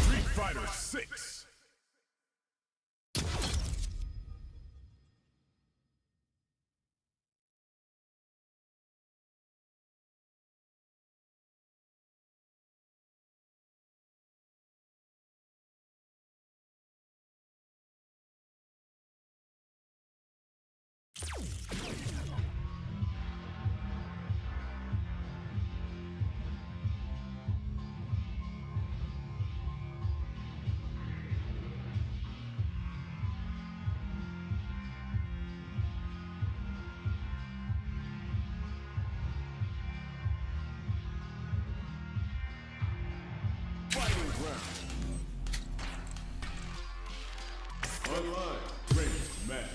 Street Fighter 6. Online ranked match.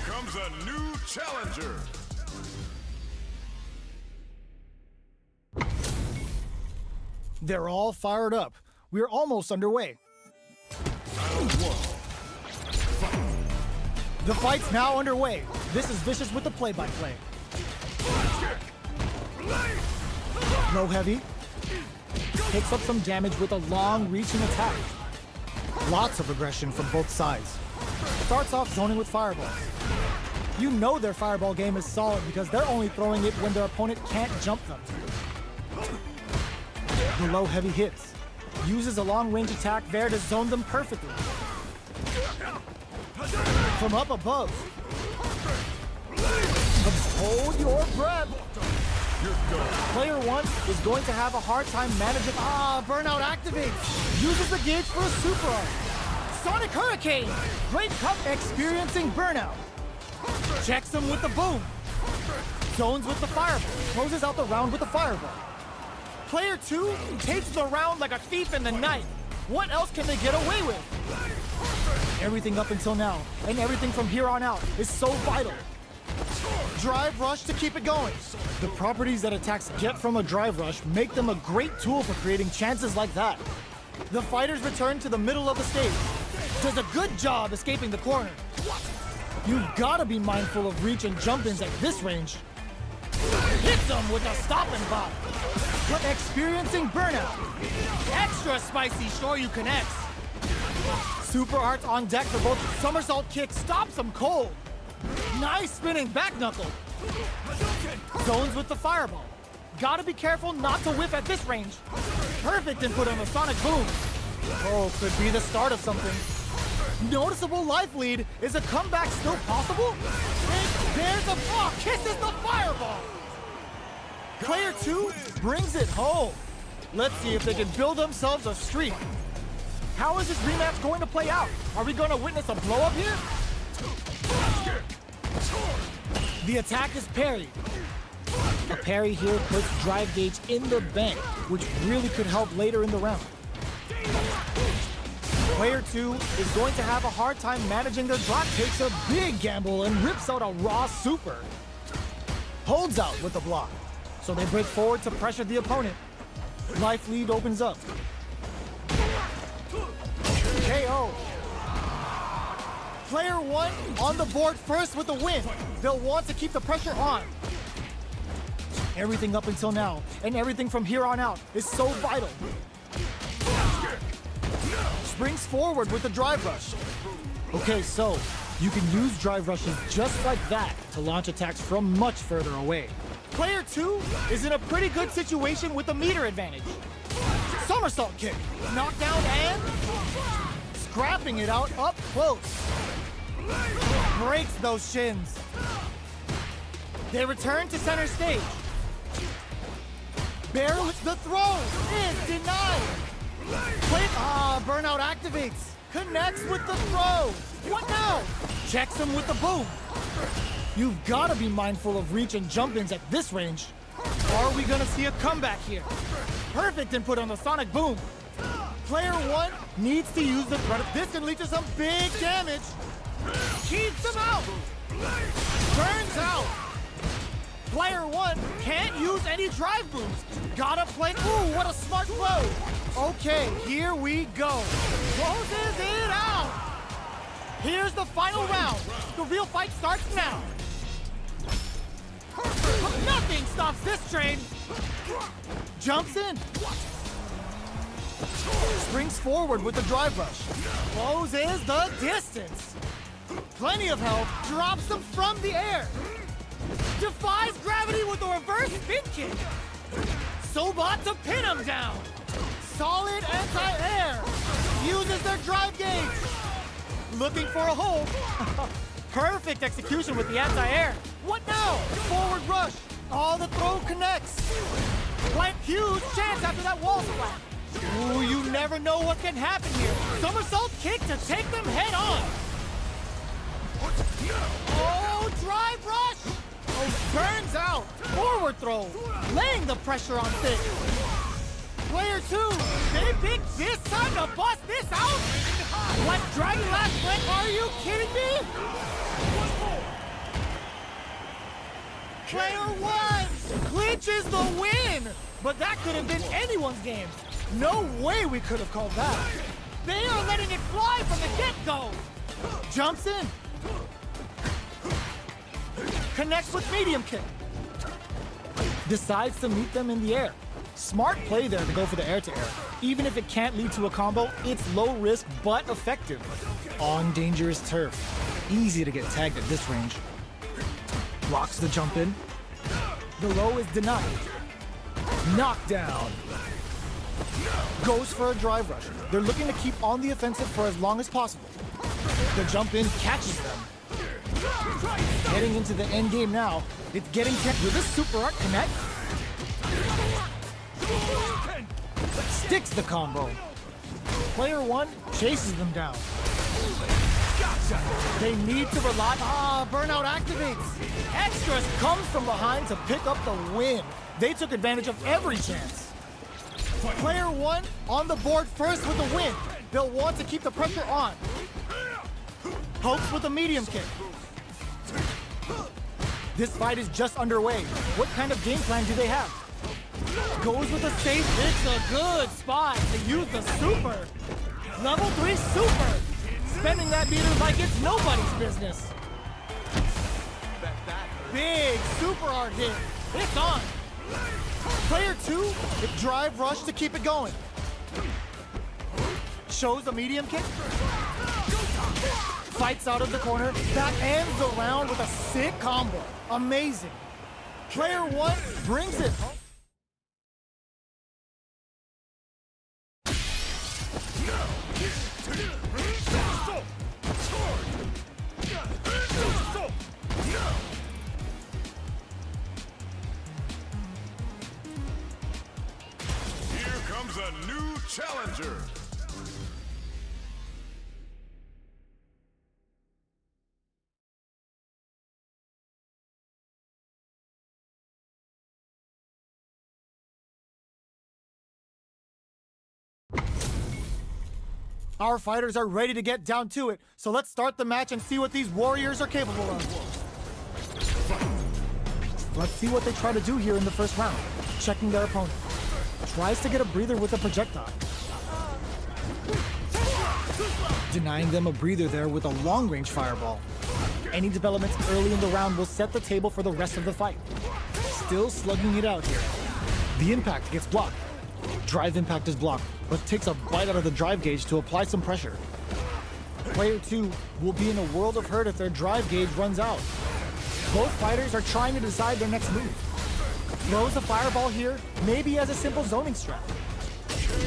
Comes a new challenger. They're all fired up. We're almost underway. Round 1. The fight's now underway. This is Vicious with the play-by-play. Low heavy. Picks up some damage with a long reaching attack. Lots of aggression from both sides. Starts off zoning with fireballs. You know their fireball game is solid because they're only throwing it when their opponent can't jump them. The low heavy hits. Uses a long range attack there to zone them perfectly. From up above. Hold your breath. Player 1 is going to have a hard time managing. Burnout activates. Uses the gauge for a super art. Sonic Hurricane. Great cup experiencing burnout. Checks him with the boom. Zones with the fireball. Closes out the round with the fireball. Player 2 takes the round like a thief in the night. What else can they get away with? Everything up until now, and everything from here on out, is so vital. Drive rush to keep it going. The properties that attacks get from a drive rush make them a great tool for creating chances like that. The fighters return to the middle of the stage. Does a good job escaping the corner. You've got to be mindful of reach and jump-ins at this range. Hits them with a stop and bop. But experiencing burnout. Extra spicy Shoryuken X. Super arts on deck for both somersault kick stops them cold. Nice spinning back knuckle. Zones with the fireball. Gotta be careful not to whiff at this range. Perfect input on the sonic boom. Oh, could be the start of something. Noticeable life lead. Is a comeback still possible? There's a kisses the fireball. Player 2 brings it home. Let's see if they can build themselves a streak. How is this rematch going to play out? Are we going to witness a blow up here? The attack is parried. A parry here puts drive gauge in the bank, which really could help later in the round. Player 2 is going to have a hard time managing their drop, takes a big gamble and rips out a raw super. Holds out with the block, so they break forward to pressure the opponent. Life lead opens up. KO. Player 1 on the board first with the win. They'll want to keep the pressure on. Everything up until now, and everything from here on out, is so vital. Springs forward with the drive rush. Okay, so you can use drive rushes just like that to launch attacks from much further away. Player 2 is in a pretty good situation with a meter advantage. Somersault kick, knockdown and scrapping it out up close. Breaks those shins. They return to center stage. Barely the throw is denied. Burnout activates. Connects with the throw. What now? Checks him with the boom. You've got to be mindful of reach and jump-ins at this range. Are we going to see a comeback here? Perfect input on the sonic boom. Player 1 needs to use the threat. This can lead to some big damage. Keeps him out. Burns out. Player 1 can't use any drive booms. Gotta play. Ooh, what a smart blow. Okay, here we go. Closes it out. Here's the final round. The real fight starts now. Nothing stops this train. Jumps in. Springs forward with the drive rush. Closes the distance. Plenty of health. Drops them from the air. Defies gravity with a reverse spin kick. Sobat to pin him down. Solid anti-air. Uses their drive gauge. Looking for a hold. Perfect execution with the anti-air. What now? Forward rush. Oh, the throw connects. Like huge chance after that wall slap. Ooh, you never know what can happen here. Somersault kick to take them head on. Oh, drive rush. Oh, burns out. Forward throw. Laying the pressure on Thick. Player 2, they pick this time to bust this out? What, Dragon Last Flick? Are you kidding me? Player 1 clinches the win! But that could have been anyone's game. No way we could have called that. They are letting it fly from the get-go. Jumps in. Connects with medium kick. Decides to meet them in the air. Smart play there to go for the air-to-air. Even if it can't lead to a combo, it's low risk but effective. On dangerous turf. Easy to get tagged at this range. Blocks the jump in. The low is denied. Knockdown. Goes for a drive rush. They're looking to keep on the offensive for as long as possible. The jump in catches them. Heading into the end game now. It's getting tense. Will this super art connect? Sticks the combo. Player 1 chases them down. They need to rely. Burnout activates. Extras comes from behind to pick up the win. They took advantage of every chance. Player 1 on the board first with the win. They'll want to keep the pressure on. Hopes with a medium kick. This fight is just underway. What kind of game plan do they have? Goes with a safe. It's a good spot to use the super. Level 3 super. Spending that meter like it's nobody's business. Big super art hit. It's on. Player 2, it drive rush to keep it going. Shows a medium kick. Fights out of the corner. That ends the round with a sick combo. Amazing. Player 1 brings it home. Here comes a new challenger. Our fighters are ready to get down to it, so let's start the match and see what these warriors are capable of. Let's see what they try to do here in the first round. Checking their opponent. Tries to get a breather with a projectile. Denying them a breather there with a long-range fireball. Any developments early in the round will set the table for the rest of the fight. Still slugging it out here. The impact gets blocked. Drive impact is blocked, but takes a bite out of the drive gauge to apply some pressure. Player 2 will be in a world of hurt if their drive gauge runs out. Both fighters are trying to decide their next move. Throws a fireball here, maybe as a simple zoning strat.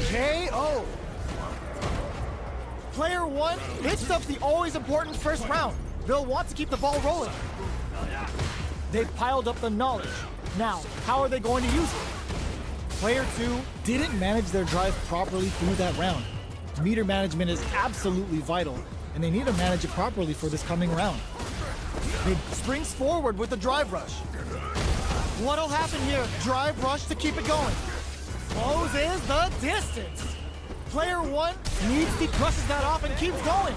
KO! Player 1 hits up the always important first round. They'll want to keep the ball rolling. They've piled up the knowledge. Now, how are they going to use it? Player 2 didn't manage their drive properly through that round. Meter management is absolutely vital, and they need to manage it properly for this coming round. They springs forward with the drive rush. What'll happen here? Drive rush to keep it going. Closes the distance. Player 1 neatly crushes that off and keeps going.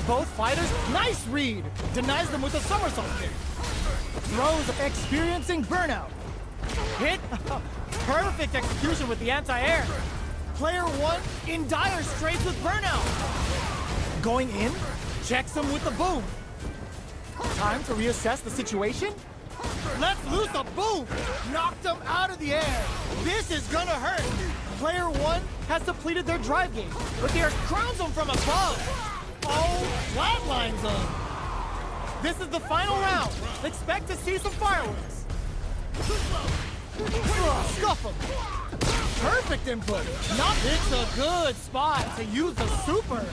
Both fighters, nice read. Denies them with a somersault kick. Throws, experiencing burnout. Hit. Perfect execution with the anti-air. Player 1 in dire straits with burnout. Going in, checks him with the boom. Time to reassess the situation. Let's loose a boom. Knocked him out of the air. This is gonna hurt. Player 1 has depleted their drive gauge, but they crowns them from above. Oh, flatlines them. This is the final round. Expect to see some fireworks. Scuff him. Perfect input. It's a good spot to use the super.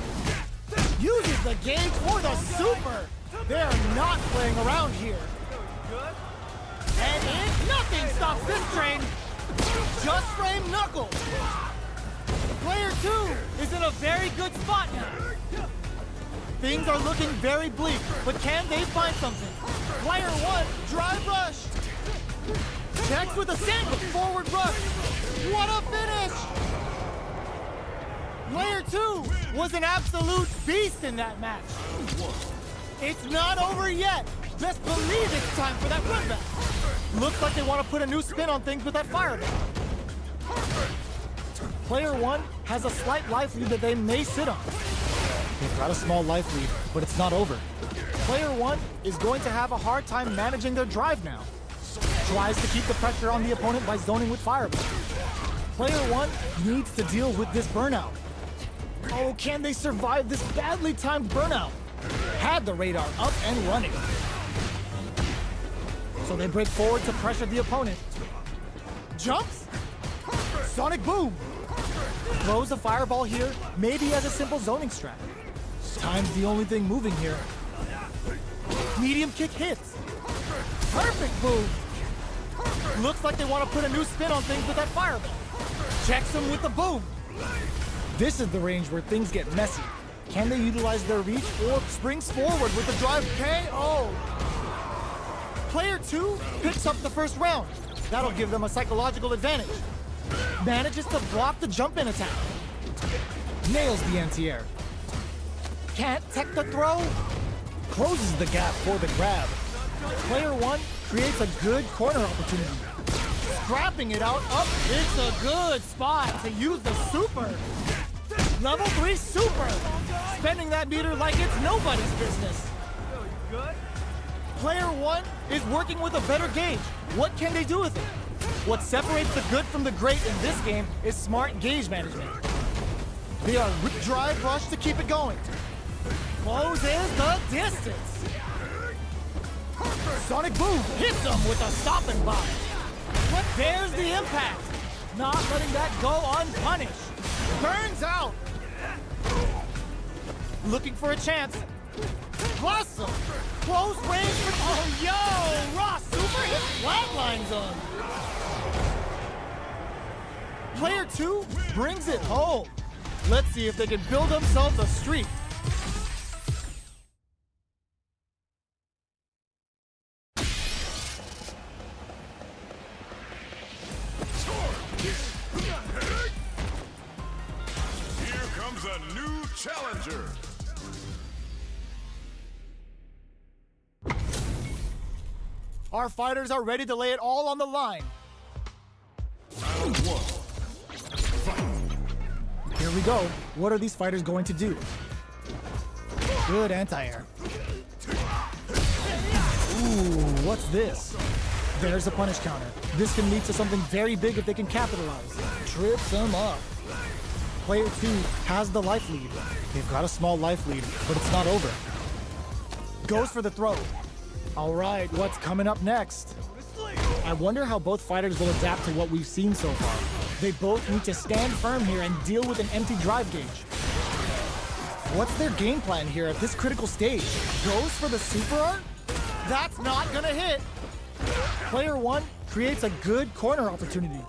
Uses the gauge for the super. They're not playing around here. And nothing stops this train. Just frame knuckles. Player 2 is in a very good spot now. Things are looking very bleak, but can they find something? Player 1, drive rush. Checks with a sandwich forward rush. What a finish! Player 2 was an absolute beast in that match. It's not over yet. Best believe it's time for that run back. Looks like they want to put a new spin on things with that fireball. Player 1 has a slight life lead that they may sit on. They've got a small life lead, but it's not over. Player 1 is going to have a hard time managing their drive now. Tries to keep the pressure on the opponent by zoning with fireball. Player 1 needs to deal with this burnout. Oh, can they survive this badly timed burnout? Had the radar up and running. So they break forward to pressure the opponent. Jumps. Sonic boom. Throws a fireball here, maybe as a simple zoning strat. Time's the only thing moving here. Medium kick hits. Perfect move. Looks like they want to put a new spin on things with that fireball. Checks him with the boom. This is the range where things get messy. Can they utilize their reach or springs forward with the drive KO? Player 2 picks up the first round. That'll give them a psychological advantage. Manages to block the jump-in attack. Nails the anti-air. Can't tech the throw. Closes the gap for the grab. Player 1 creates a good corner opportunity. Scrapping it out up. It's a good spot to use the super. Level 3 super. Spending that meter like it's nobody's business. Player 1 is working with a better gauge. What can they do with it? What separates the good from the great in this game is smart gauge management. They are drive rush to keep it going. Closes the distance. Sonic boom hits them with a stopping block. But there's the impact. Not letting that go unpunished. Burns out. Looking for a chance. Blossom. Close range for... Oh, yo! Ross super hit flatlines on. Player 2 brings it home. Let's see if they can build themselves a streak. Here comes comes a new challenger. Our fighters are ready to lay it all on the line. Round one. Here we go. What are these fighters going to do? Good anti-air. Ooh, what's this? There's a punish counter. This can lead to something very big if they can capitalize. Trips them up. Player 2 has the life lead. They've got a small life lead, but it's not over. Goes for the throw. All right, what's coming up next? I wonder how both fighters will adapt to what we've seen so far. They both need to stand firm here and deal with an empty drive gauge. What's their game plan here at this critical stage? Goes for the super art? That's not gonna hit. Player 1 creates a good corner opportunity.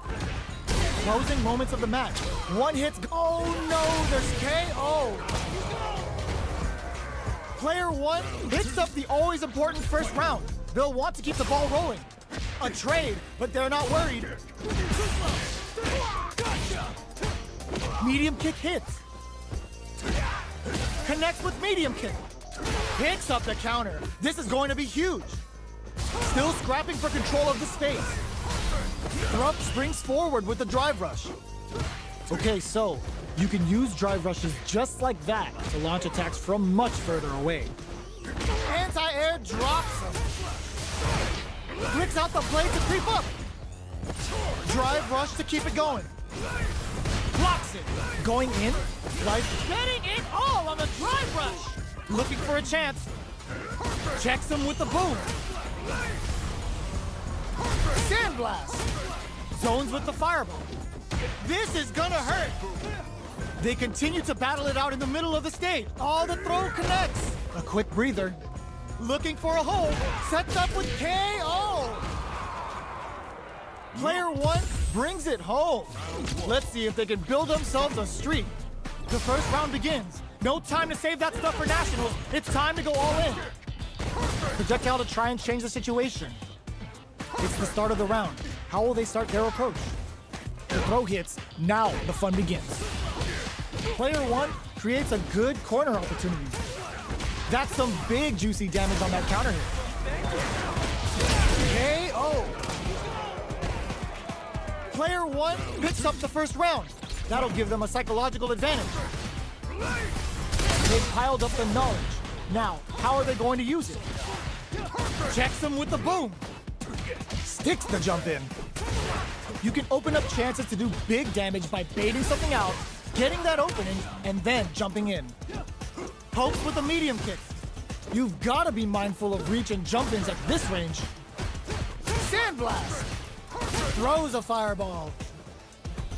Closing moments of the match. One hit. Oh no, there's KO. Player 1 picks up the always important first round. They'll want to keep the ball rolling. A trade, but they're not worried. Medium kick hits. Connects with medium kick. Picks up the counter. This is going to be huge. Still scrapping for control of the space. Thrupp springs forward with the drive rush. Okay, so you can use drive rushes just like that to launch attacks from much further away. Anti-air drops him. Flicks out the blade to creep up. Drive rush to keep it going. Blocks it. Going in. Life getting it all on the drive rush. Looking for a chance. Checks him with the boom. Sandblast. Zones with the fireball. This is gonna hurt. They continue to battle it out in the middle of the stage. Oh, the throw connects. A quick breather. Looking for a hole. Sets up with KO. Player 1 brings it home. Let's see if they can build themselves a streak. The first round begins. No time to save that stuff for nationals. It's time to go all in. Projectile to try and change the situation. It's the start of the round. How will they start their approach? The throw hits. Now the fun begins. Player 1 creates a good corner opportunity. That's some big juicy damage on that counter hit. KO. Player 1 picks up the first round. That'll give them a psychological advantage. They've piled up the knowledge. Now, how are they going to use it? Checks them with the boom. Sticks the jump in. You can open up chances to do big damage by baiting something out, getting that opening, and then jumping in. Pokes with a medium kick. You've got to be mindful of reach and jump-ins at this range. Sandblast. Throws a fireball.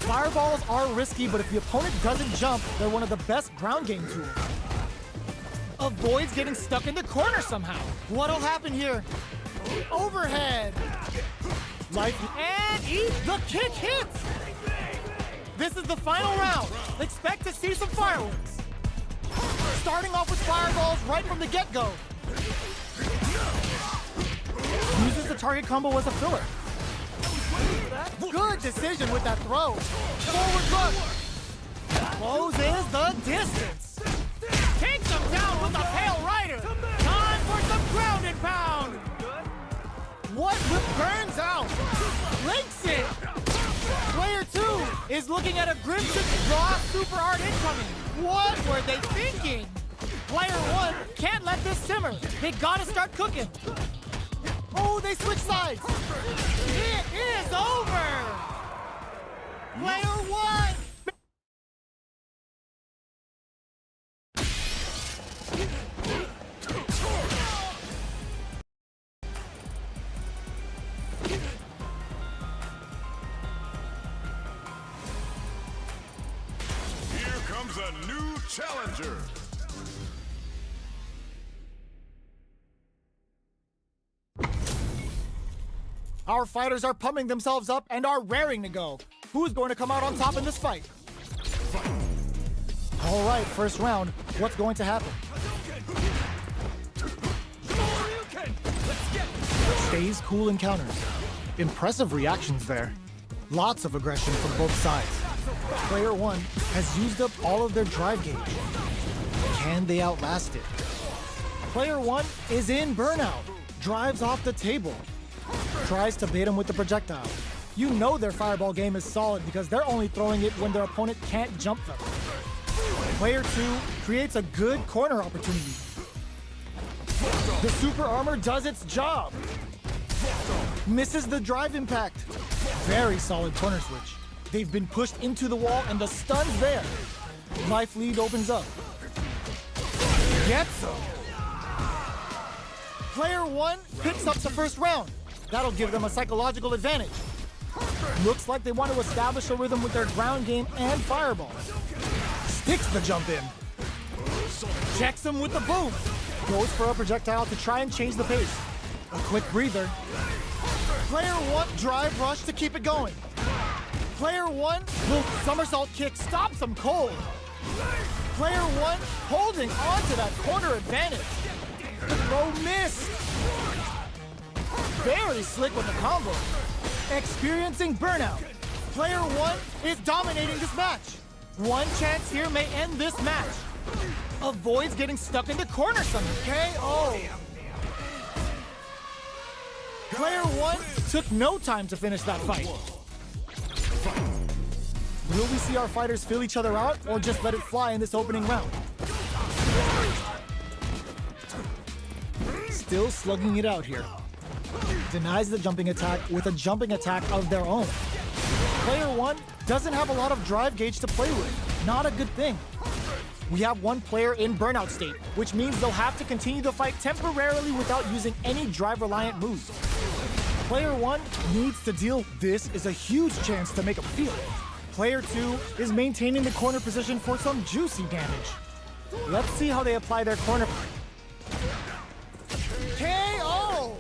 Fireballs are risky, but if the opponent doesn't jump, they're one of the best ground game tools. Avoids getting stuck in the corner somehow. What'll happen here? Overhead. Life and eat. The kick hits. This is the final round. Expect to see some fireworks. Starting off with fireballs right from the get-go. Uses the target combo as a filler. Good decision with that throw. Forward look. Closes the distance. Takes him down with a Pale Rider. Time for some ground and pound. What burns out? Links it. Player 2 is looking at a Grimson raw super art incoming. What were they thinking? Player 1 can't let this simmer. They gotta start cooking. Oh, they switch sides. It is over. Player 1. Here comes a new challenger. Our fighters are pumping themselves up and are raring to go. Who's going to come out on top in this fight? All right, first round. What's going to happen? Stays cool in counters. Impressive reactions there. Lots of aggression from both sides. Player 1 has used up all of their drive gauge. Can they outlast it? Player 1 is in burnout. Drives off the table. Tries to bait him with the projectile. You know their fireball game is solid because they're only throwing it when their opponent can't jump them. Player 2 creates a good corner opportunity. The super armor does its job. Misses the drive impact. Very solid corner switch. They've been pushed into the wall and the stun's there. Life lead opens up. Gets him. Player 1 picks up the first round. That'll give them a psychological advantage. Looks like they want to establish a rhythm with their ground game and fireball. Sticks the jump in. Checks him with the boom. Goes for a projectile to try and change the pace. A quick breather. Player 1 drive rush to keep it going. Player 1 will somersault kick stops him cold. Player 1 holding on to that corner advantage. The throw missed. Very slick with the combo. Experiencing burnout. Player 1 is dominating this match. One chance here may end this match. Avoids getting stuck in the corner somehow. KO. Player 1 took no time to finish that fight. Will we see our fighters fill each other out or just let it fly in this opening round? Still slugging it out here. Denies the jumping attack with a jumping attack of their own. Player 1 doesn't have a lot of drive gauge to play with. Not a good thing. We have one player in burnout state, which means they'll have to continue the fight temporarily without using any drive-reliant moves. Player 1 needs to deal. This is a huge chance to make him feel it. Player 2 is maintaining the corner position for some juicy damage. Let's see how they apply their corner. KO!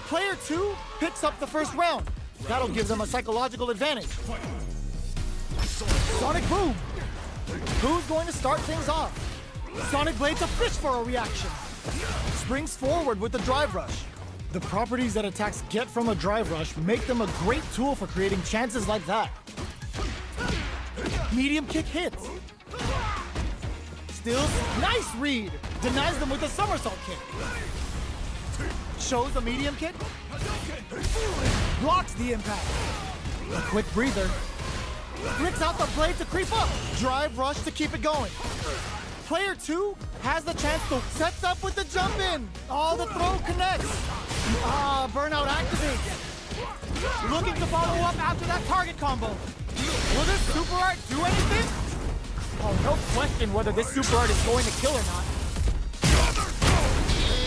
Player 2 picks up the first round. That'll give them a psychological advantage. Sonic Boom! Who's going to start things off? Sonic Blade's a fish for a reaction. Springs forward with the drive rush. The properties that attacks get from a drive rush make them a great tool for creating chances like that. Medium kick hits. Still, nice read. Denies them with a somersault kick. Shows a medium kick. Blocks the impact. A quick breather. Flicks out the blade to creep up. Drive rush to keep it going. Player 2 has the chance to sets up with the jump in. Oh, the throw connects. Burnout activates. Looking to follow up after that target combo. Will this super art do anything? Oh, no question whether this super art is going to kill or not.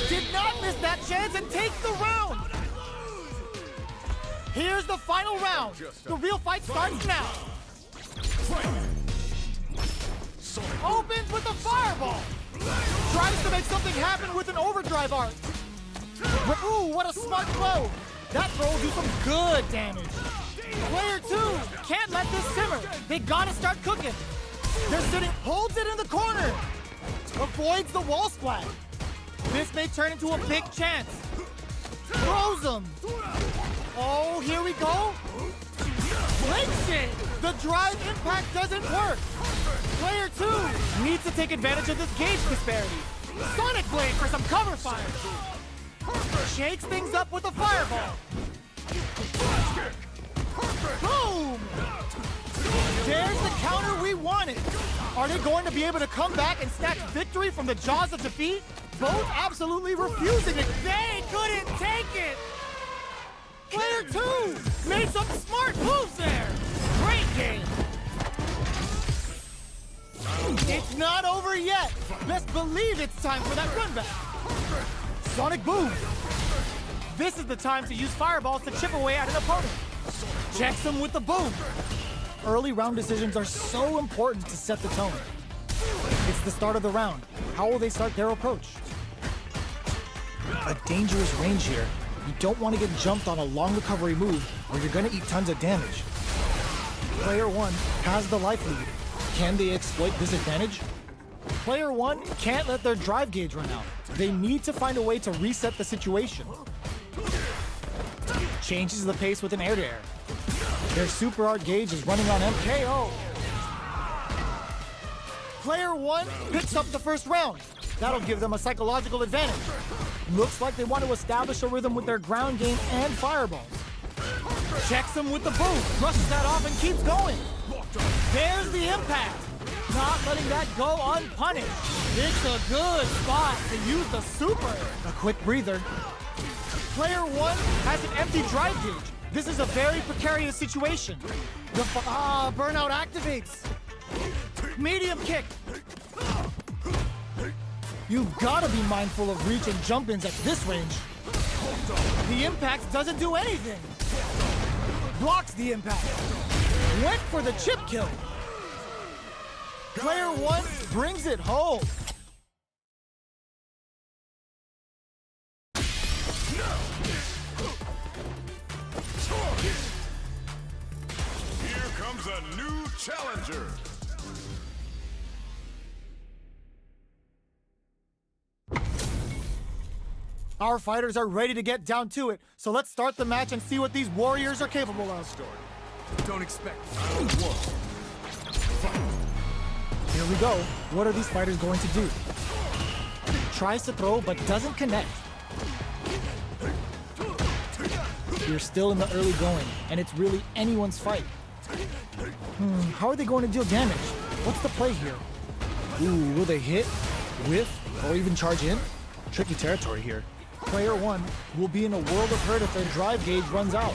Did not miss that chance and takes the round. Here's the final round. The real fight starts now. Opens with a fireball. Tries to make something happen with an overdrive art. Ooh, what a smart throw. That throw will do some good damage. Player 2 can't let this simmer. They gotta start cooking. They're sitting, holds it in the corner. Avoids the wall splat. This may turn into a big chance. Throws him. Oh, here we go. Breaks it. The drive impact doesn't work. Player 2 needs to take advantage of this gauge disparity. Sonic Blade for some cover fire. Shakes things up with a fireball. Boom! There's the counter we wanted. Are they going to be able to come back and snatch victory from the jaws of defeat? Both absolutely refusing it. They couldn't take it. Player 2 made some smart moves there. Great game. It's not over yet. Let's believe it's time for that run back. Sonic Boom. This is the time to use fireballs to chip away at an opponent. Checks him with the boom. Early round decisions are so important to set the tone. It's the start of the round. How will they start their approach? A dangerous range here. You don't want to get jumped on a long recovery move or you're going to eat tons of damage. Player 1 has the life lead. Can they exploit this advantage? Player 1 can't let their drive gauge run out. They need to find a way to reset the situation. Changes the pace with an air-to-air. Their super art gauge is running on MKO. Player 1 picks up the first round. That'll give them a psychological advantage. Looks like they want to establish a rhythm with their ground game and fireballs. Checks them with the boom, brushes that off and keeps going. There's the impact. Not letting that go unpunished. It's a good spot to use the super. A quick breather. Player 1 has an empty drive gauge. This is a very precarious situation. The burnout activates. Medium kick. You've got to be mindful of reach and jump-ins at this range. The impact doesn't do anything. Blocks the impact. Went for the chip kill. Player 1 brings it home. Here comes a new challenger. Our fighters are ready to get down to it, so let's start the match and see what these warriors are capable of. Don't expect. Here we go. What are these fighters going to do? Tries to throw, but doesn't connect. You're still in the early going, and it's really anyone's fight. How are they going to deal damage? What's the play here? Ooh, will they hit, whiff, or even charge in? Tricky territory here. Player 1 will be in a world of hurt if their drive gauge runs out.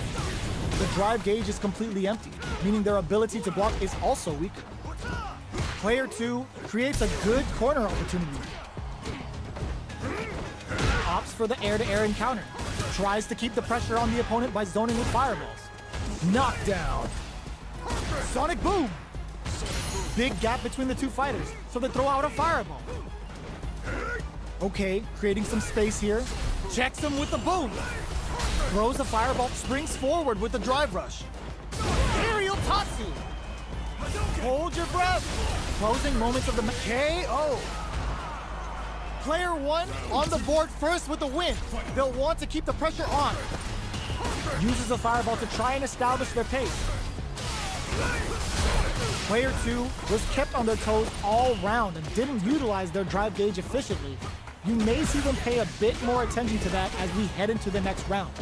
The drive gauge is completely empty, meaning their ability to block is also weak. Player 2 creates a good corner opportunity. Opts for the air-to-air encounter. Tries to keep the pressure on the opponent by zoning with fireballs. Knockdown. Sonic boom. Big gap between the two fighters, so they throw out a fireball. Okay, creating some space here. Checks him with the boom. Throws a fireball, springs forward with the drive rush. Aerial Tatsu. Hold your breath. Closing moments of the KO. Player 1 on the board first with the win. They'll want to keep the pressure on. Uses a fireball to try and establish their pace. Player 2 was kept on their toes all round and didn't utilize their drive gauge efficiently. You may see them pay a bit more attention to that as we head into the next round.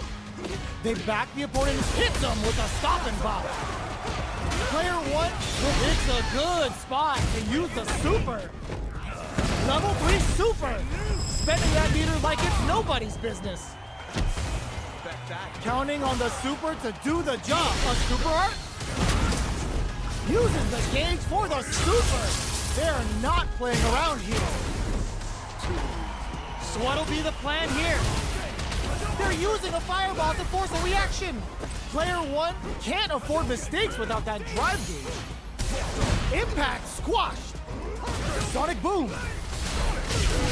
They back the opponent and hit them with a stop and pop. Player 1, it's a good spot to use the super. Level 3 super. Spending that meter like it's nobody's business. Counting on the super to do the job. A super art? Uses the gauge for the super. They're not playing around here. So what'll be the plan here? They're using a fireball to force a reaction. Player 1 can't afford mistakes without that drive gauge. Impact squashed. Sonic boom.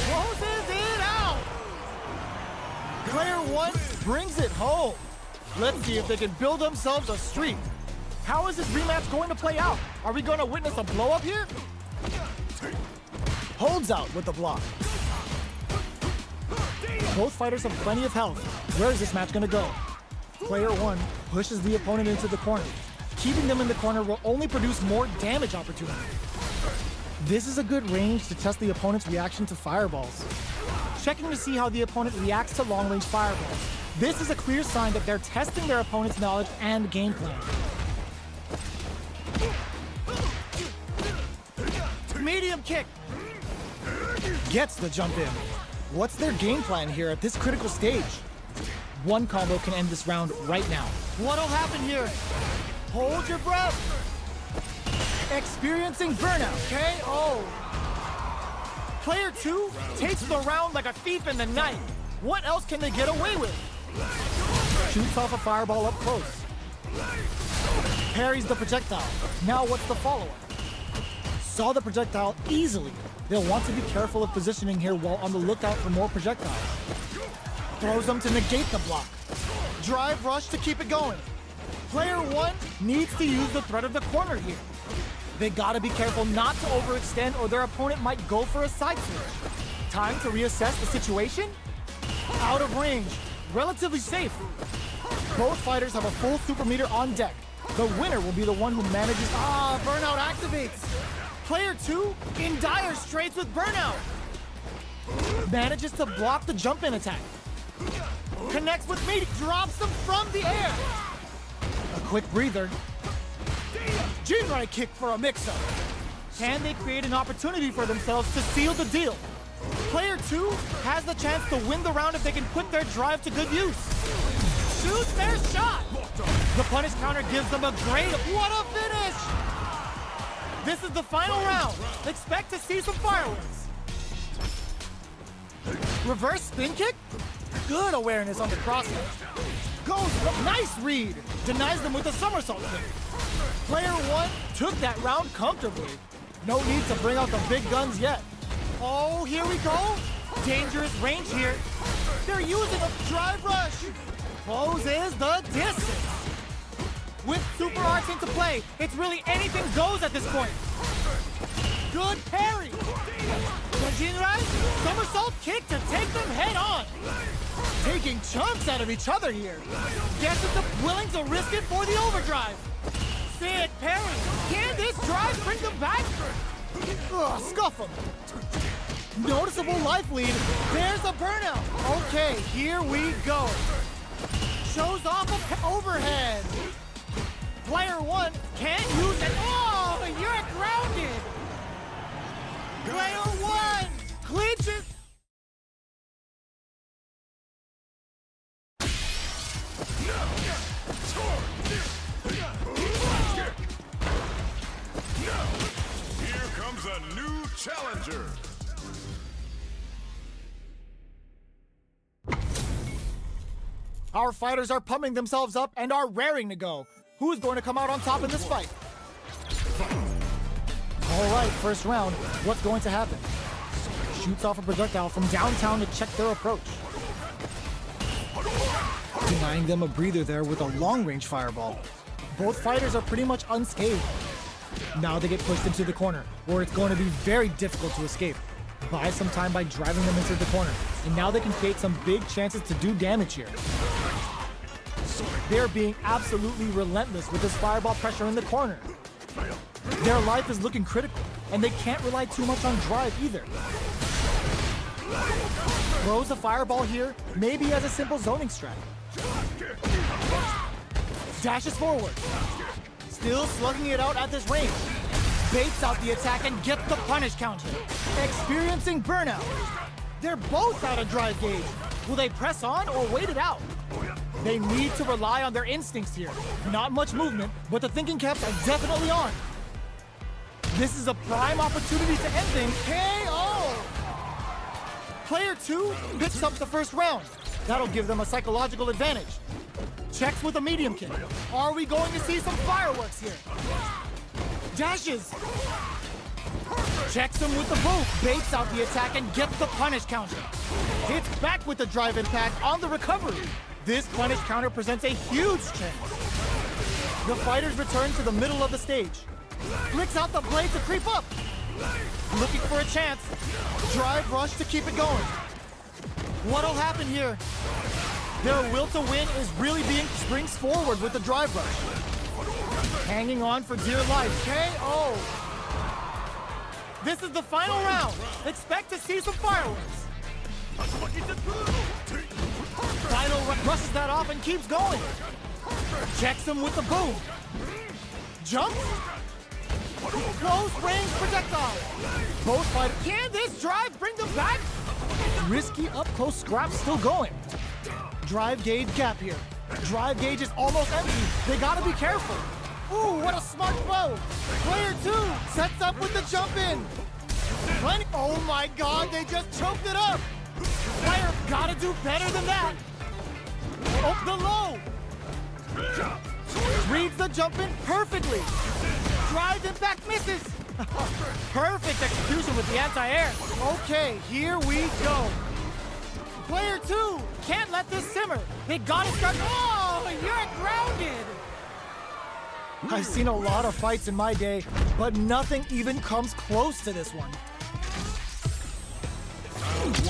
Closes it out. Player 1 brings it home. Let's see if they can build themselves a streak. How is this rematch going to play out? Are we going to witness a blow up here? Holds out with the block. Both fighters have plenty of health. Where is this match going to go? Player 1 pushes the opponent into the corner. Keeping them in the corner will only produce more damage opportunity. This is a good range to test the opponent's reaction to fireballs. Checking to see how the opponent reacts to long-range fireballs. This is a clear sign that they're testing their opponent's knowledge and game plan. Medium kick. Gets the jump in. What's their game plan here at this critical stage? One combo can end this round right now. What'll happen here? Hold your breath. Experiencing burnout, KO. Player 2 takes the round like a thief in the night. What else can they get away with? Shoots off a fireball up close. Parries the projectile. Now what's the follow-up? Saw the projectile easily. They'll want to be careful of positioning here while on the lookout for more projectiles. Throws them to negate the block. Drive rush to keep it going. Player 1 needs to use the threat of the corner here. They gotta be careful not to overextend or their opponent might go for a side switch. Time to reassess the situation? Out of range. Relatively safe. Both fighters have a full super meter on deck. The winner will be the one who manages. Burnout activates. Player 2 in dire straits with Burnout. Manages to block the jump-in attack. Connects with me, drops them from the air. A quick breather. Jinrai kick for a mix-up. Can they create an opportunity for themselves to seal the deal? Player 2 has the chance to win the round if they can put their drive to good use. Shoots their shot. The punish counter gives them a great, what a finish! This is the final round. Expect to see some fireworks. Reverse spin kick? Good awareness on the crosshair. Goes, nice read. Denies them with a somersault kick. Player 1 took that round comfortably. No need to bring out the big guns yet. Oh, here we go. Dangerous range here. They're using a drive rush. Closes the distance. With super arts into play, it's really anything goes at this point. Good parry. The Jinrai, somersault kick to take them head on. Taking chunks out of each other here. Guess it's willing to risk it for the overdrive. Sick parry. Can this drive bring them back? Scuff them. Noticeable life lead. There's a burnout. Okay, here we go. Shows off a overhead. Player 1 can't use it. Oh, you're grounded. Player 1 clinches. Here comes a new challenger. Our fighters are pumping themselves up and are raring to go. Who's going to come out on top in this fight? All right, first round. What's going to happen? Shoots off a projectile from downtown to check their approach. Denying them a breather there with a long-range fireball. Both fighters are pretty much unscathed. Now they get pushed into the corner, where it's going to be very difficult to escape. Buy some time by driving them into the corner, and now they can create some big chances to do damage here. They're being absolutely relentless with this fireball pressure in the corner. Their life is looking critical, and they can't rely too much on drive either. Throws a fireball here, maybe as a simple zoning strat. Dashes forward. Still slugging it out at this range. Baits out the attack and gets the punish counter. Experiencing burnout. They're both out of drive gauge. Will they press on or wait it out? They need to rely on their instincts here. Not much movement, but the thinking caps are definitely on. This is a prime opportunity to end things. KO! Player 2 picks up the first round. That'll give them a psychological advantage. Checks with a medium kick. Are we going to see some fireworks here? Dashes. Checks him with the boot. Baits out the attack and gets the punish counter. Hits back with the drive impact on the recovery. This punish counter presents a huge chance. The fighters return to the middle of the stage. Flicks out the blade to creep up. Looking for a chance. Drive rush to keep it going. What'll happen here? Their will to win is really being springs forward with the drive rush. Hanging on for dear life. KO! This is the final round. Expect to see some fireworks. Final rushes that off and keeps going. Checks him with the boom. Jumps. Close range projectile. Both fighters. Can this drive bring them back? Risky up close scrap still going. Drive gauge gap here. Drive gauge is almost empty. They gotta be careful. Ooh, what a smart blow. Player 2 sets up with the jump in. Oh my god, they just choked it up. Player gotta do better than that. Oh, the low. Reads the jump in perfectly. Drive impact misses. Perfect execution with the anti-air. Okay, here we go. Player 2 can't let this simmer. They gotta start. Oh, you're grounded. I've seen a lot of fights in my day, but nothing even comes close to this one.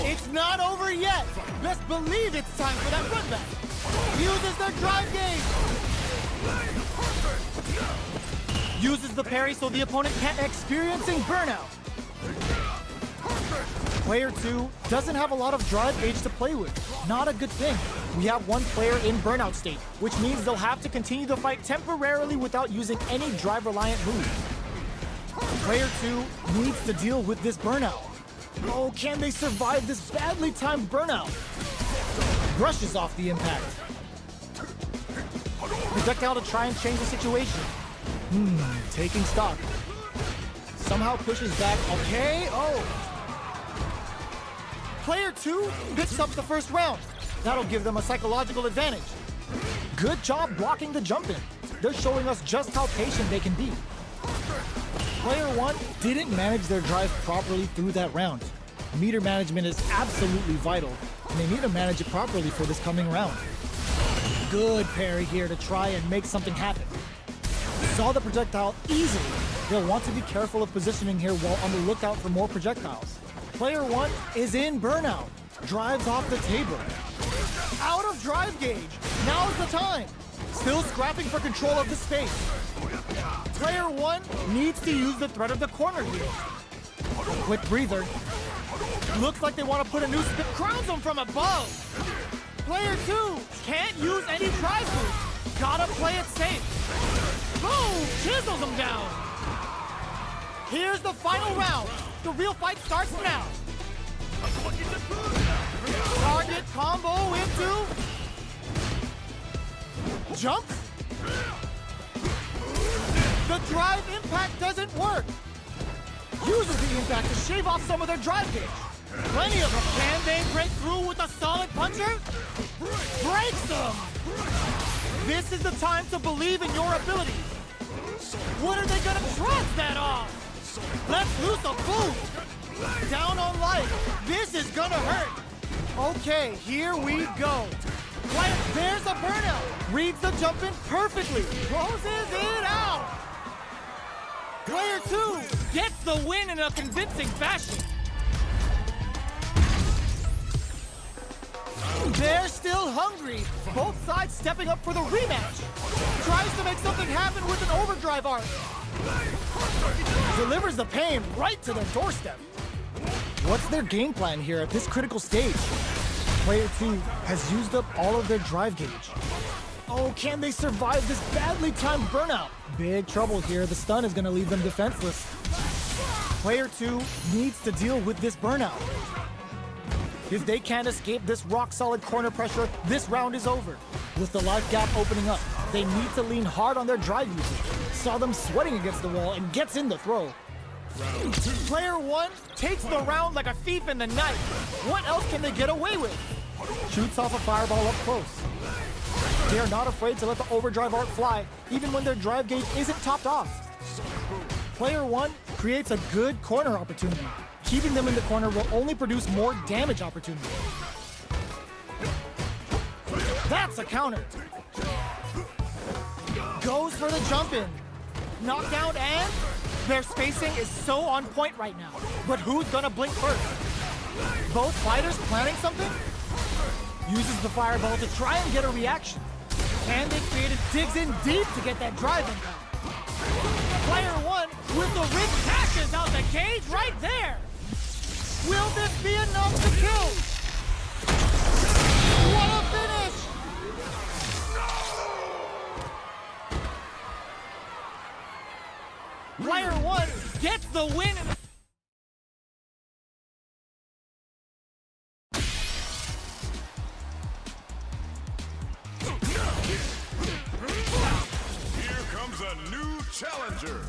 It's not over yet. Best believe it's time for that run back. Uses their drive gauge. Uses the parry so the opponent can't experiencing burnout. Player 2 doesn't have a lot of drive gauge to play with. Not a good thing. We have one player in burnout state, which means they'll have to continue the fight temporarily without using any drive-reliant moves. Player 2 needs to deal with this burnout. Oh, can they survive this badly timed burnout? Brushes off the impact. Projectile to try and change the situation. Taking stock. Somehow pushes back. Okay, oh. Player 2 picks up the first round. That'll give them a psychological advantage. Good job blocking the jump in. They're showing us just how patient they can be. Player 1 didn't manage their drive properly through that round. Meter management is absolutely vital, and they need to manage it properly for this coming round. Good parry here to try and make something happen. Saw the projectile easily. They'll want to be careful of positioning here while on the lookout for more projectiles. Player 1 is in burnout. Drives off the table. Out of drive gauge. Now's the time. Still scrapping for control of the space. Player 1 needs to use the threat of the corner here. Quick breather. Looks like they want to put a new spin. Crowns them from above. Player 2 can't use any drive boost. Gotta play it safe. Boom! Chisels them down. Here's the final round. The real fight starts now. Target combo into jump. The drive impact doesn't work. Uses the impact to shave off some of their drive gauge. Plenty of them. Can they break through with a solid puncher? Breaks them. This is the time to believe in your abilities. What are they gonna trust that off? Let's loose a boost. Down on life. This is gonna hurt. Okay, here we go. There's a burnout. Reads the jump in perfectly. Closes it out. Player 2 gets the win in a convincing fashion. They're still hungry. Both sides stepping up for the rematch. Tries to make something happen with an overdrive art. Delivers the pain right to their doorstep. What's their game plan here at this critical stage? Player 2 has used up all of their drive gauge. Oh, can they survive this badly timed burnout? Big trouble here. The stun is going to leave them defenseless. Player 2 needs to deal with this burnout. If they can't escape this rock-solid corner pressure, this round is over. With the life gap opening up, they need to lean hard on their drive usage. Saw them sweating against the wall and gets in the throw. Player 1 takes the round like a thief in the night. What else can they get away with? Shoots off a fireball up close. They are not afraid to let the overdrive art fly, even when their drive gauge isn't topped off. Player 1 creates a good corner opportunity. Keeping them in the corner will only produce more damage opportunity. That's a counter. Goes for the jump in. Knockdown, and their spacing is so on point right now. But who's gonna blink first? Both fighters planning something? Uses the fireball to try and get a reaction. And they created digs in deep to get that drive impact. Player 1 with the wrist cashes out the cage right there. Will this be enough to kill? What a finish! Player 1 gets the win. Here comes a new challenger.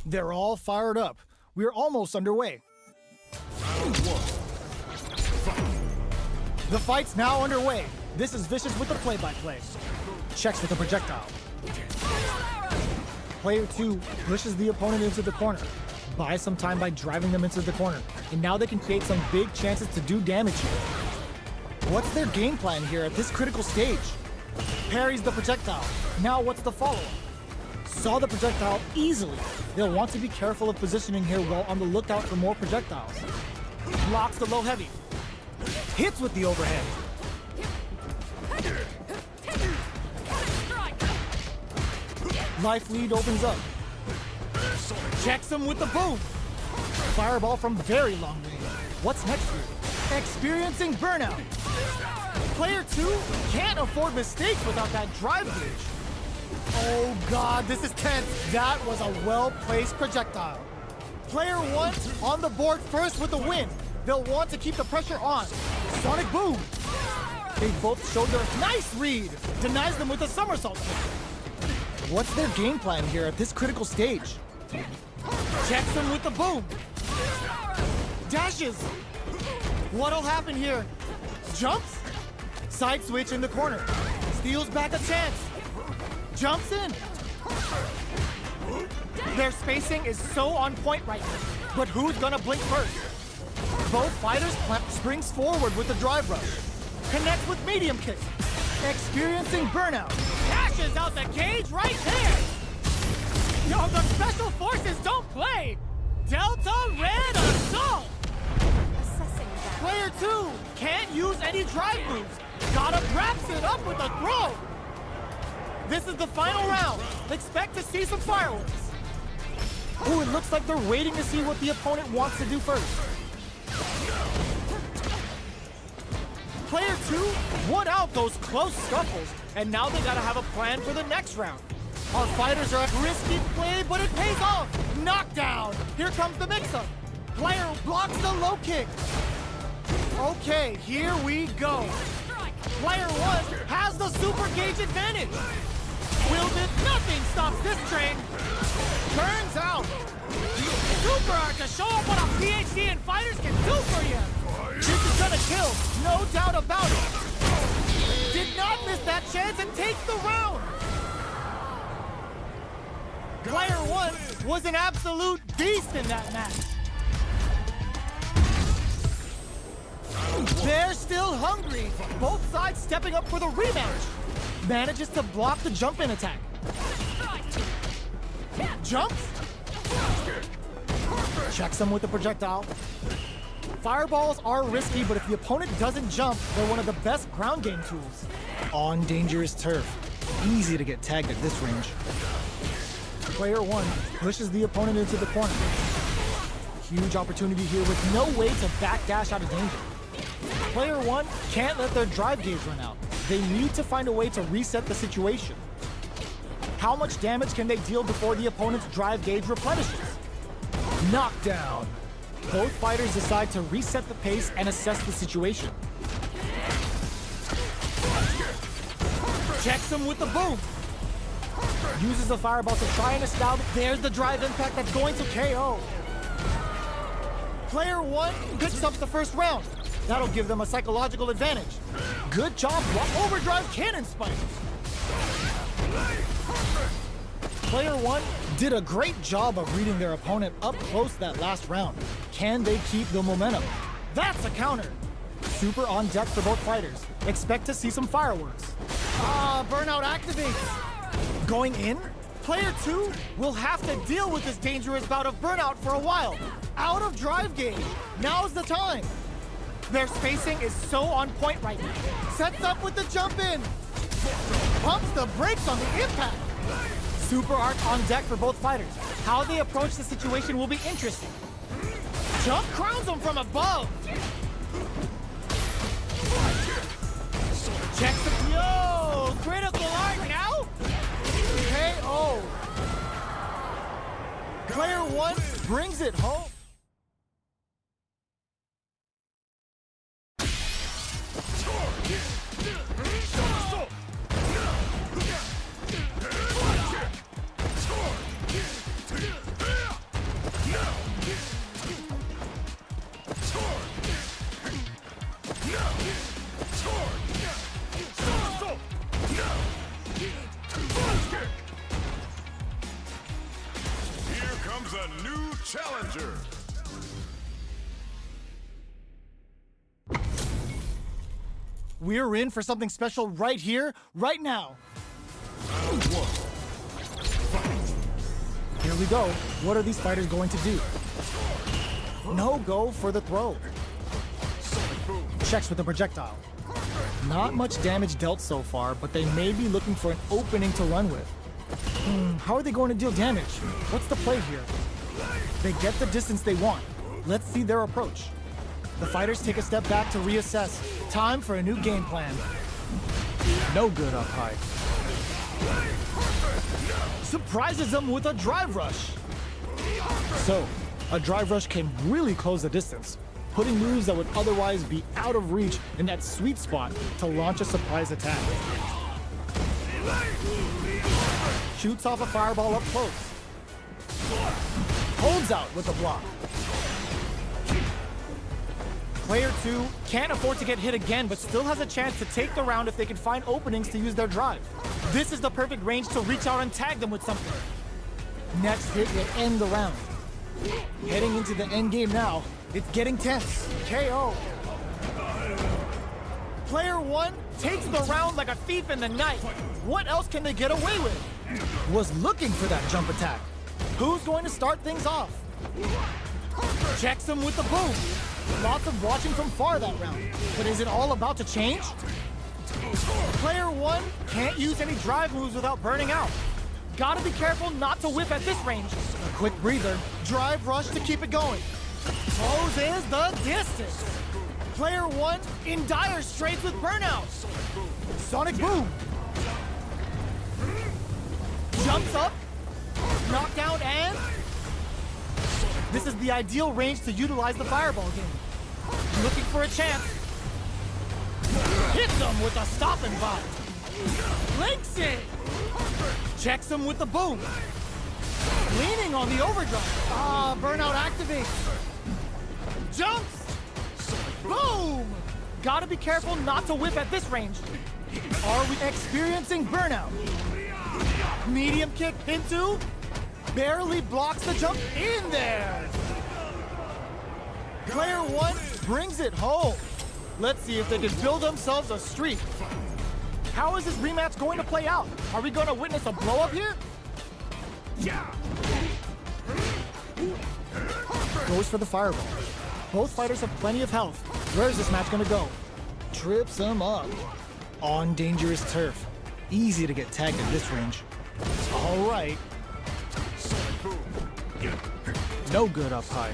They're all fired up. We're almost underway. The fight's now underway. This is Vicious with the play-by-play. Checks with the projectile. Player 2 pushes the opponent into the corner. Buys some time by driving them into the corner. And now they can create some big chances to do damage here. What's their game plan here at this critical stage? Parries the projectile. Now what's the follow-up? Saw the projectile easily. They'll want to be careful of positioning here while on the lookout for more projectiles. Blocks the low heavy. Hits with the overhead. Life lead opens up. Checks him with the boom. Fireball from very long range. What's next here? Experiencing burnout. Player 2 can't afford mistakes without that drive gauge. Oh god, this is tense. That was a well-placed projectile. Player 1 on the board first with the win. They'll want to keep the pressure on. Sonic boom. They both showed their nice read. Denies them with a somersault kick. What's their game plan here at this critical stage? Checks him with the boom. Dashes. What'll happen here? Jumps? Side switch in the corner. Steals back a chance. Jumps in. Their spacing is so on point right now. But who's gonna blink first? Both fighters springs forward with the drive rush. Connects with medium kick. Experiencing burnout. Dashes out the cage right there. Yo, the special forces don't play. Delta Red Assault. Assessing that. Player 2 can't use any drive moves. Gotta wraps it up with a throw. This is the final round. Expect to see some fireworks. Ooh, it looks like they're waiting to see what the opponent wants to do first. Player 2 won out those close scuffles, and now they gotta have a plan for the next round. Our fighters are at risky play, but it pays off. Knockdown. Here comes the mix-up. Player blocks the low kick. Okay, here we go. Player 1 has the super gauge advantage. Wielded, nothing stops this train. Turns out, super art to show up what a PhD in fighters can do for you. This is gonna kill, no doubt about it. Did not miss that chance and takes the round. Player 1 was an absolute beast in that match. They're still hungry. Both sides stepping up for the rematch. Manages to block the jump-in attack. Jumps. Checks him with the projectile. Fireballs are risky, but if the opponent doesn't jump, they're one of the best ground game tools. On dangerous turf. Easy to get tagged at this range. Player 1 pushes the opponent into the corner. Huge opportunity here with no way to backdash out of danger. Player 1 can't let their drive gauge run out. They need to find a way to reset the situation. How much damage can they deal before the opponent's drive gauge replenishes? Knockdown. Both fighters decide to reset the pace and assess the situation. Checks him with the boom. Uses the fireball to try and establish. There's the drive impact that's going to KO. Player 1 picks up the first round. That'll give them a psychological advantage. Good job, overdrive cannon spikes. Player 1 did a great job of reading their opponent up close that last round. Can they keep the momentum? That's a counter. Super on deck for both fighters. Expect to see some fireworks. Burnout activates. Going in? Player 2 will have to deal with this dangerous bout of burnout for a while. Out of drive gauge. Now's the time. Their spacing is so on point right now. Sets up with the jump in. Pumps the brakes on the impact. Super arc on deck for both fighters. How they approach the situation will be interesting. Jump crowns them from above. Check the... Yo! Critical arc now? KO. Player 1 brings it home. Here comes a new challenger. We're in for something special right here, right now. Here we go. What are these fighters going to do? No go for the throw. Checks with the projectile. Not much damage dealt so far, but they may be looking for an opening to run with. How are they going to deal damage? What's the play here? They get the distance they want. Let's see their approach. The fighters take a step back to reassess. Time for a new game plan. No good up high. Surprises them with a drive rush. So, a drive rush can really close the distance, putting moves that would otherwise be out of reach in that sweet spot to launch a surprise attack. Shoots off a fireball up close. Holds out with the block. Player 2 can't afford to get hit again, but still has a chance to take the round if they can find openings to use their drive. This is the perfect range to reach out and tag them with something. Next hit will end the round. Heading into the end game now, it's getting tense. KO. Player 1 takes the round like a thief in the night. What else can they get away with? Was looking for that jump attack. Who's going to start things off? Checks him with the boom. Lots of watching from far that round. But is it all about to change? Player 1 can't use any drive moves without burning out. Gotta be careful not to whiff at this range. A quick breather. Drive rush to keep it going. Closes the distance. Player 1 in dire straits with burnout. Sonic boom. Jumps up. Knockdown and... This is the ideal range to utilize the fireball game. Looking for a chance. Hits him with a stop and bot. Links it. Checks him with the boom. Leaning on the overdrive. Burnout activates. Jumps. Boom. Gotta be careful not to whiff at this range. Are we experiencing burnout? Medium kick into... Barely blocks the jump in there. Player 1 brings it home. Let's see if they can build themselves a streak. How is this rematch going to play out? Are we going to witness a blow up here? Goes for the fireball. Both fighters have plenty of health. Where's this match going to go? Trips him up. On dangerous turf. Easy to get tagged at this range. All right. No good up high.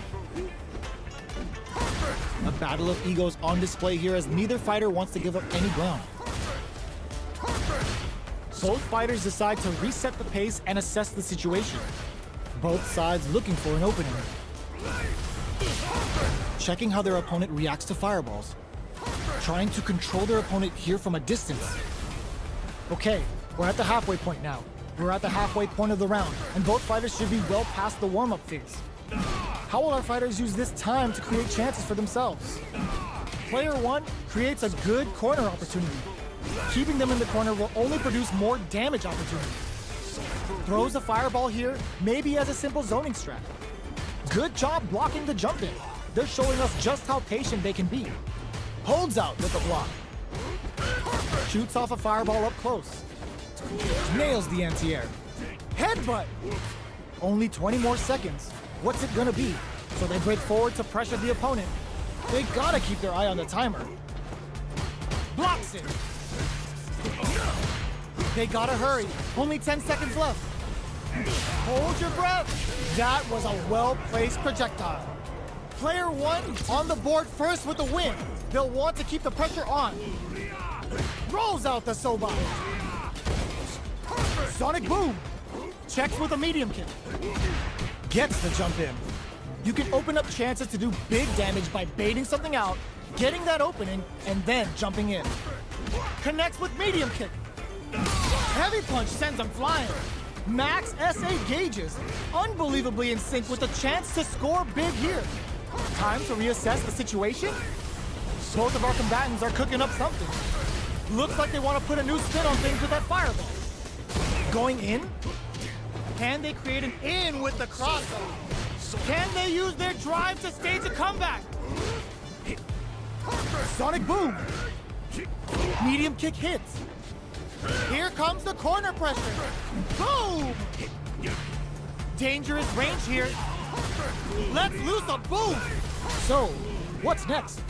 A battle of egos on display here as neither fighter wants to give up any ground. Both fighters decide to reset the pace and assess the situation. Both sides looking for an opening. Checking how their opponent reacts to fireballs. Trying to control their opponent here from a distance. Okay, we're at the halfway point now. We're at the halfway point of the round, and both fighters should be well past the warm-up phase. How will our fighters use this time to create chances for themselves? Player 1 creates a good corner opportunity. Keeping them in the corner will only produce more damage opportunities. Throws a fireball here, maybe as a simple zoning strat. Good job blocking the jump in. They're showing us just how patient they can be. Holds out with the block. Shoots off a fireball up close. Nails the anti-air. Headbutt! Only 20 more seconds. What's it gonna be? So they break forward to pressure the opponent. They gotta keep their eye on the timer. Blocks it. They gotta hurry. Only 10 seconds left. Hold your breath. That was a well-placed projectile. Player 1 on the board first with the win. They'll want to keep the pressure on. Rolls out the Soba. Sonic boom. Checks with a medium kick. Gets the jump in. You can open up chances to do big damage by baiting something out, getting that opening, and then jumping in. Connects with medium kick. Heavy punch sends him flying. Max SA gauges. Unbelievably in sync with the chance to score big here. Time to reassess the situation? Both of our combatants are cooking up something. Looks like they want to put a new spin on things with that fireball. Going in? Can they create an in with the crossover? Can they use their drive to stage a comeback? Sonic boom! Medium kick hits. Here comes the corner pressure. Boom! Dangerous range here. Let's loose a boom! So, what's next?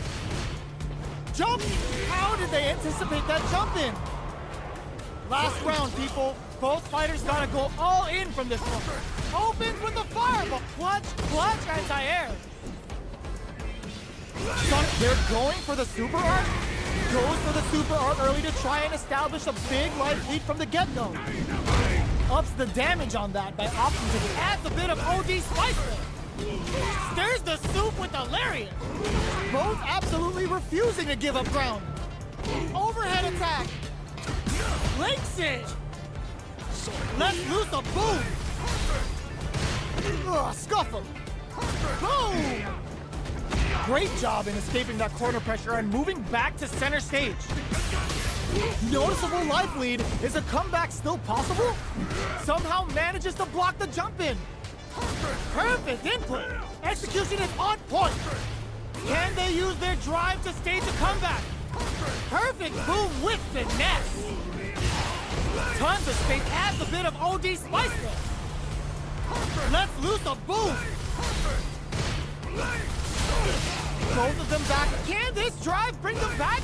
Jump! How did they anticipate that jump in? Last round, people. Both fighters gotta go all in from this one. Opens with the fireball. Clutch, anti-air. Sonic, they're going for the super art. Goes for the super art early to try and establish a big life lead from the get-go. Ups the damage on that by opting to adds a bit of OD spice there. Stirs the soup with the lariat. Both absolutely refusing to give up ground. Overhead attack. Links it. Let's loose a boom. Ugh, scuffle. Boom. Great job in escaping that corner pressure and moving back to center stage. Noticeable life lead. Is a comeback still possible? Somehow manages to block the jump in. Perfect input. Execution is on point. Can they use their drive to stage a comeback? Perfect boom with finesse. Tons of space adds a bit of OD spice there. Let's loose a boom. Both of them back. Can this drive bring them back?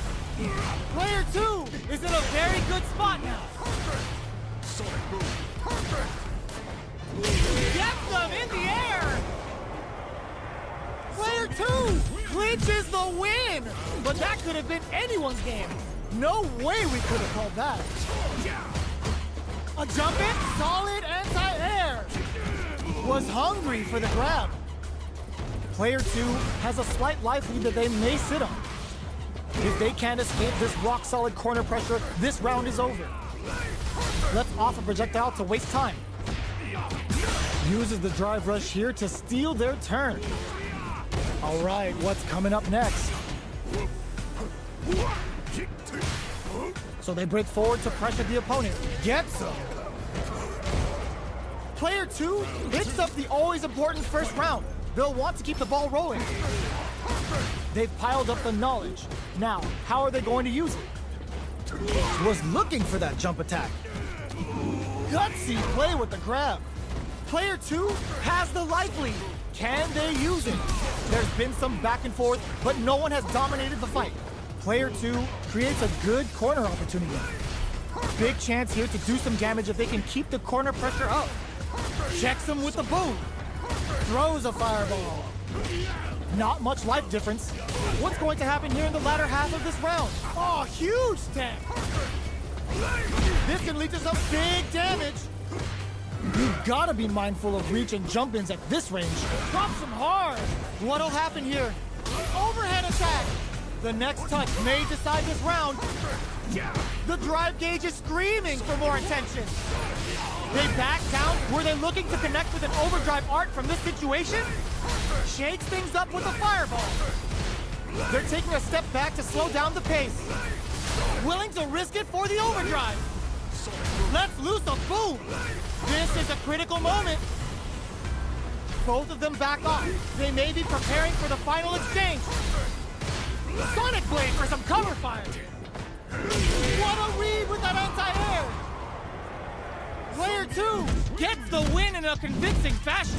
Player 2 is in a very good spot now. Gets them in the air. Player 2 clinches the win. But that could have been anyone's game. No way we could have called that. A jump in, solid anti-air. Was hungry for the grab. Player 2 has a slight life lead that they may sit on. If they can't escape this rock-solid corner pressure, this round is over. Let's off a projectile to waste time. Uses the drive rush here to steal their turn. All right, what's coming up next? So they break forward to pressure the opponent. Gets him. Player 2 picks up the always important first round. They'll want to keep the ball rolling. They've piled up the knowledge. Now, how are they going to use it? Was looking for that jump attack. Gutsy play with the grab. Player 2 has the life lead. Can they use it? There's been some back and forth, but no one has dominated the fight. Player 2 creates a good corner opportunity. Big chance here to do some damage if they can keep the corner pressure up. Checks him with the boom. Throws a fireball. Not much life difference. What's going to happen here in the latter half of this round? Oh, huge tank. This can lead to some big damage. You've got to be mindful of reach and jump-ins at this range. Drops him hard. What'll happen here? Overhead attack. The next touch may decide this round. The drive gauge is screaming for more attention. They back down. Were they looking to connect with an overdrive art from this situation? Shakes things up with a fireball. They're taking a step back to slow down the pace. Willing to risk it for the overdrive. Let's loose a boom. This is a critical moment. Both of them back off. They may be preparing for the final exchange. Sonic Blade for some cover fire. What a read with that anti-air. Player 2 gets the win in a convincing fashion.